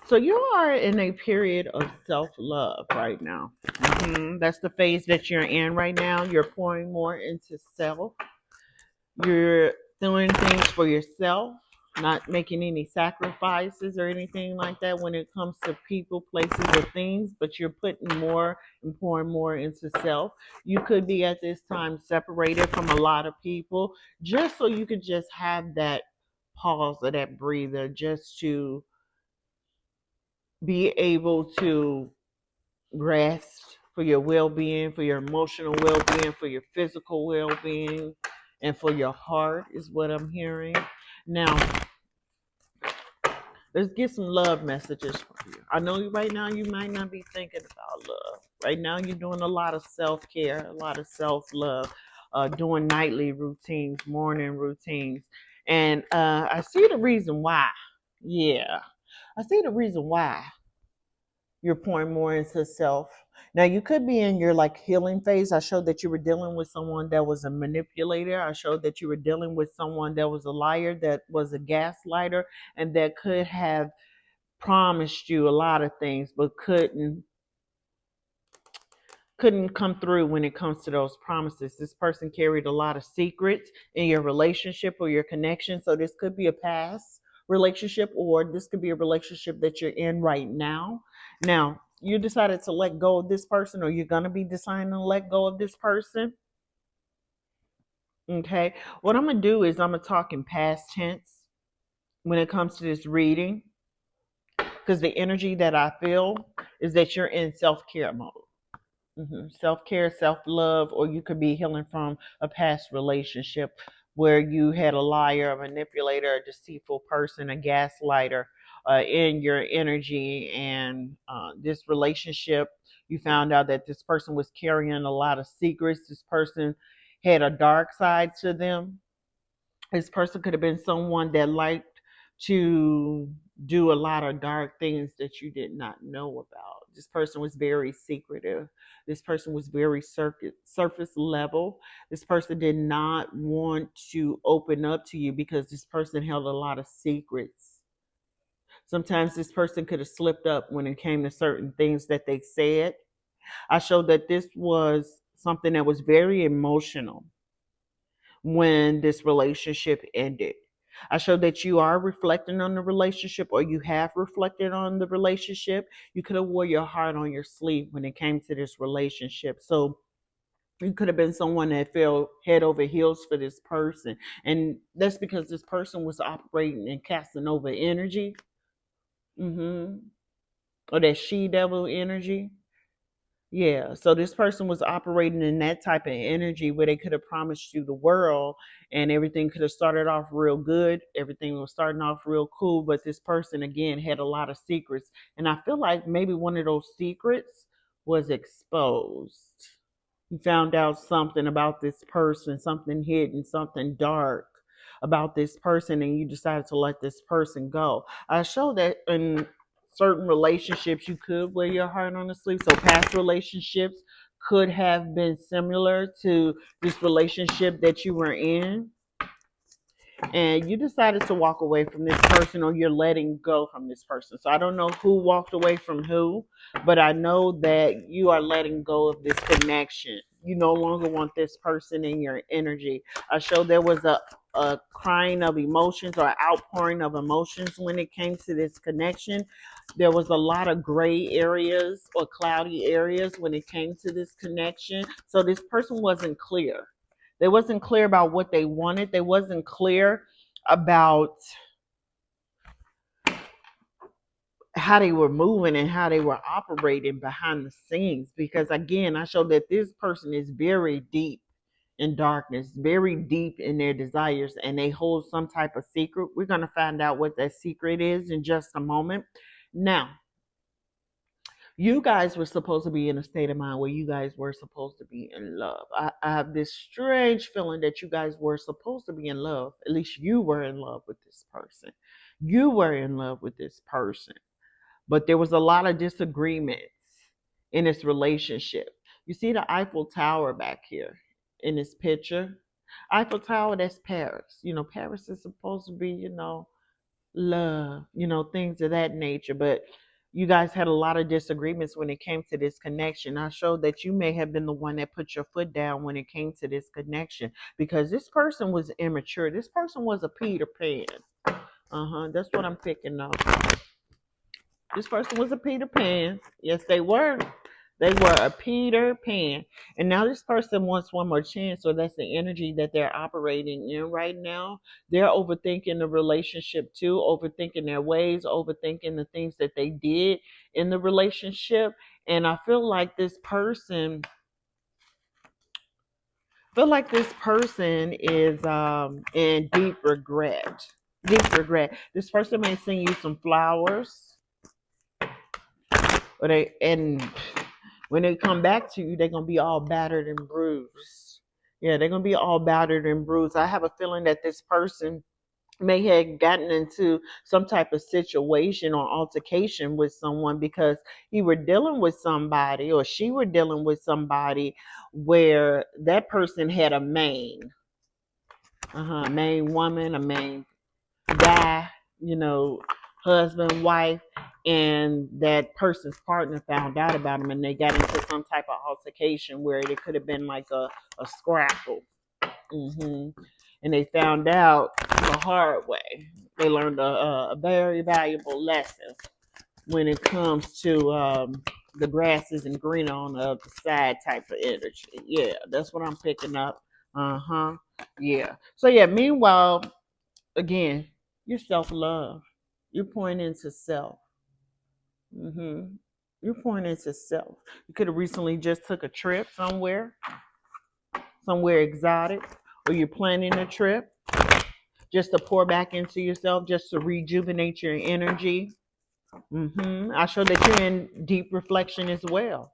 So you are in a period of self-love right now. That's the phase that you're in right now. You're pouring more into self. You're doing things for yourself, not making any sacrifices or anything like that when it comes to people, places, or things, but you're putting more and pouring more into self. You could be at this time separated from a lot of people just so you could just have that pause or that breather just to be able to rest for your well-being, for your emotional well-being, for your physical well-being, and for your heart is what I'm hearing. Now, let's get some love messages from you. I know right now you might not be thinking about love. Right now you're doing a lot of self-care, a lot of self-love, doing nightly routines, morning routines. And I see the reason why. Yeah. I see the reason why you're pouring more into self. Now you could be in your like healing phase. I showed that you were dealing with someone that was a manipulator. I showed that you were dealing with someone that was a liar, that was a gaslighter, and that could have promised you a lot of things but couldn't come through when it comes to those promises. This person carried a lot of secrets in your relationship or your connection. So this could be a past relationship, or this could be a relationship that you're in right now. Now, you decided to let go of this person, or you're going to be deciding to let go of this person. Okay. What I'm going to do is I'm going to talk in past tense when it comes to this reading, because the energy that I feel is that you're in self care mode. Self care, self love, or you could be healing from a past relationship where you had a liar, a manipulator, a deceitful person, a gaslighter in your energy. And this relationship, you found out that this person was carrying a lot of secrets. This person had a dark side to them. This person could have been someone that liked to do a lot of dark things that you did not know about. This person was very secretive. This person was very surface level. This person did not want to open up to you because this person held a lot of secrets. Sometimes this person could have slipped up when it came to certain things that they said. I showed that this was something that was very emotional when this relationship ended. I showed that you are reflecting on the relationship, or you have reflected on the relationship. You could have wore your heart on your sleeve when it came to this relationship. So you could have been someone that fell head over heels for this person. And that's because this person was operating in casting over energy, hmm or that she devil energy. Yeah, so this person was operating in that type of energy where they could have promised you the world and everything could have started off real good. Everything was starting off real cool, but this person again had a lot of secrets. And I feel like maybe one of those secrets was exposed. You found out something about this person, something hidden, something dark about this person, and you decided to let this person go. I show that in certain relationships you could wear your heart on the sleeve. So past relationships could have been similar to this relationship that you were in, and you decided to walk away from this person, or you're letting go from this person. So I don't know who walked away from who, but I know that you are letting go of this connection. You no longer want this person in your energy. I showed there was a crying of emotions or outpouring of emotions when it came to this connection. There was a lot of gray areas or cloudy areas when it came to this connection. So this person wasn't clear. They wasn't clear about what they wanted. They wasn't clear about how they were moving and how they were operating behind the scenes. Because again, I showed that this person is very deep in darkness, very deep in their desires, and they hold some type of secret. We're going to find out what that secret is in just a moment. Now, you guys were supposed to be in a state of mind where you guys were supposed to be in love. I have this strange feeling that you guys were supposed to be in love. At least you were in love with this person. You were in love with this person. But there was a lot of disagreements in this relationship. You see the Eiffel Tower back here in this picture? Eiffel Tower, that's Paris. You know, Paris is supposed to be, you know, love, things of that nature. But you guys had a lot of disagreements when it came to this connection. I showed that you may have been the one that put your foot down when it came to this connection, because this person was immature. This person was a Peter Pan. That's what I'm picking up. This person was a Peter Pan. Yes, they were. They were a Peter Pan. And now this person wants one more chance. So that's the energy that they're operating in right now. They're overthinking the relationship too, overthinking their ways, overthinking the things that they did in the relationship. And I feel like this person is in deep regret. Deep regret. This person may send you some flowers, or and when they come back to you, they're gonna be all battered and bruised. Yeah, they're gonna be all battered and bruised. I have a feeling that this person may have gotten into some type of situation or altercation with someone, because he were dealing with somebody, or she were dealing with somebody where that person had a main woman, a main guy, you know, husband, wife, and that person's partner found out about him, and they got into some type of altercation where it could have been like a scrapple. hmm And they found out the hard way. They learned a very valuable lesson when it comes to the grass isn't greener on the other side type of energy. Yeah, that's what I'm picking up. Uh huh. Yeah. So yeah. Meanwhile, again, your self love. You're pouring into self. You're pouring into self. You could have recently just took a trip somewhere exotic, or you're planning a trip just to pour back into yourself, just to rejuvenate your energy. I show that you're in deep reflection as well.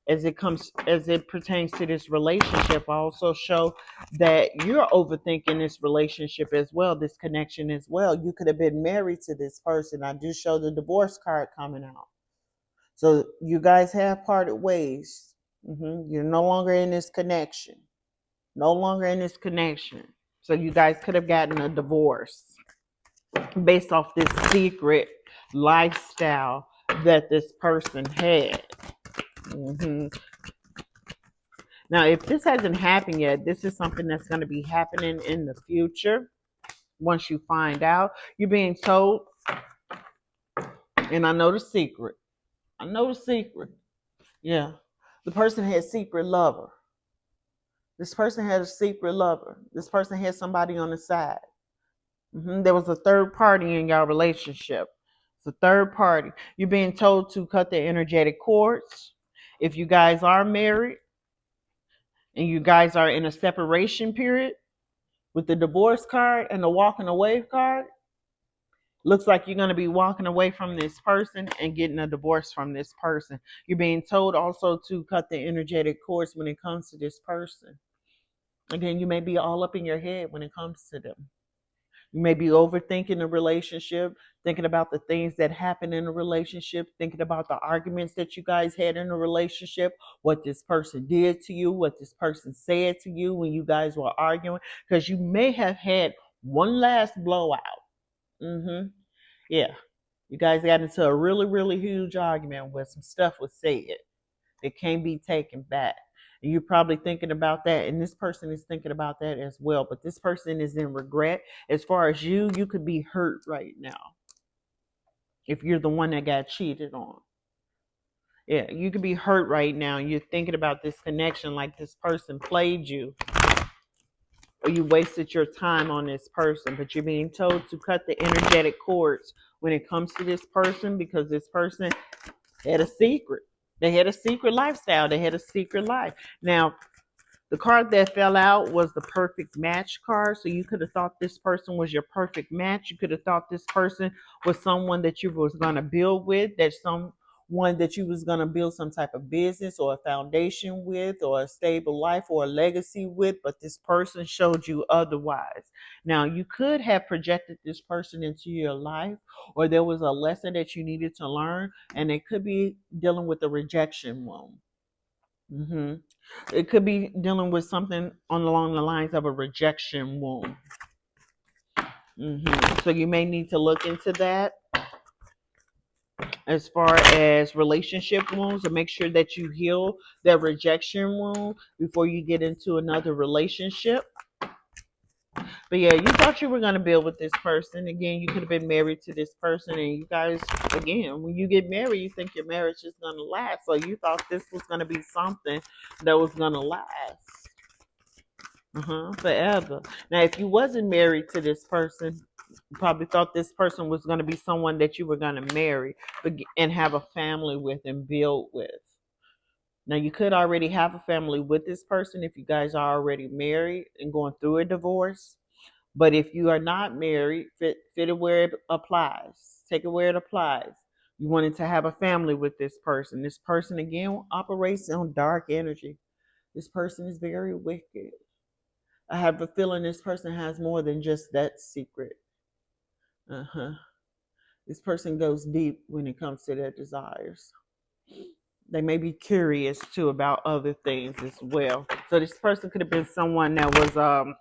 As it pertains to this relationship, I also show that you're overthinking this relationship as well, this connection as well. You could have been married to this person. I do show the divorce card coming out. So you guys have parted ways. You're no longer in this connection. No longer in this connection. So you guys could have gotten a divorce based off this secret lifestyle that this person had. hmm Now, if this hasn't happened yet, this is something that's going to be happening in the future. Once you find out, you're being told, and I know the secret. I know the secret. Yeah. The person had a secret lover. This person had a secret lover. This person had somebody on the side. There was a third party in your relationship. It's a third party. You're being told to cut the energetic cords. If you guys are married and you guys are in a separation period, with the divorce card and the walking away card, looks like you're going to be walking away from this person and getting a divorce from this person. You're being told also to cut the energetic cords when it comes to this person. Again, you may be all up in your head when it comes to them. You may be overthinking the relationship, thinking about the things that happened in the relationship, thinking about the arguments that you guys had in the relationship, what this person did to you, what this person said to you when you guys were arguing, because you may have had one last blowout. hmm Yeah. You guys got into a really, really huge argument where some stuff was said that can't be taken back. And you're probably thinking about that, and this person is thinking about that as well. But this person is in regret. As far as you could be hurt right now if you're the one that got cheated on. Yeah, you could be hurt right now. You're thinking about this connection, like this person played you, or you wasted your time on this person. But you're being told to cut the energetic cords when it comes to this person, because this person had a secret. They had a secret lifestyle. They had a secret life. Now, the card that fell out was the perfect match card. So you could have thought this person was your perfect match. You could have thought this person was someone that you was going to build with, that someone that you was going to build some type of business or a foundation with, or a stable life or a legacy with, but this person showed you otherwise. Now, you could have projected this person into your life, or there was a lesson that you needed to learn, and it could be dealing with a rejection wound. hmm It could be dealing with something along the lines of a rejection wound. So you may need to look into that as far as relationship wounds, and make sure that you heal that rejection wound before you get into another relationship. But yeah, you thought you were going to build with this person. Again, you could have been married to this person, and you guys, again, when you get married, you think your marriage is going to last. So you thought this was going to be something that was going to last forever. Now, if you wasn't married to this person, you probably thought this person was going to be someone that you were going to marry and have a family with and build with. Now, you could already have a family with this person if you guys are already married and going through a divorce. But if you are not married, fit it where it applies. Take it where it applies. You wanted to have a family with this person. This person, again, operates on dark energy. This person is very wicked. I have a feeling this person has more than just that secret. This person goes deep when it comes to their desires. They may be curious too about other things as well. So this person could have been someone that was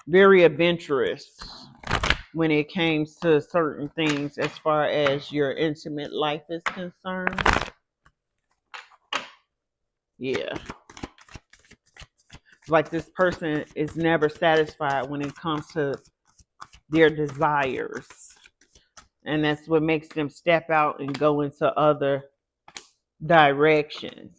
very adventurous when it came to certain things as far as your intimate life is concerned. Yeah. Like this person is never satisfied when it comes to their desires. And that's what makes them step out and go into other directions.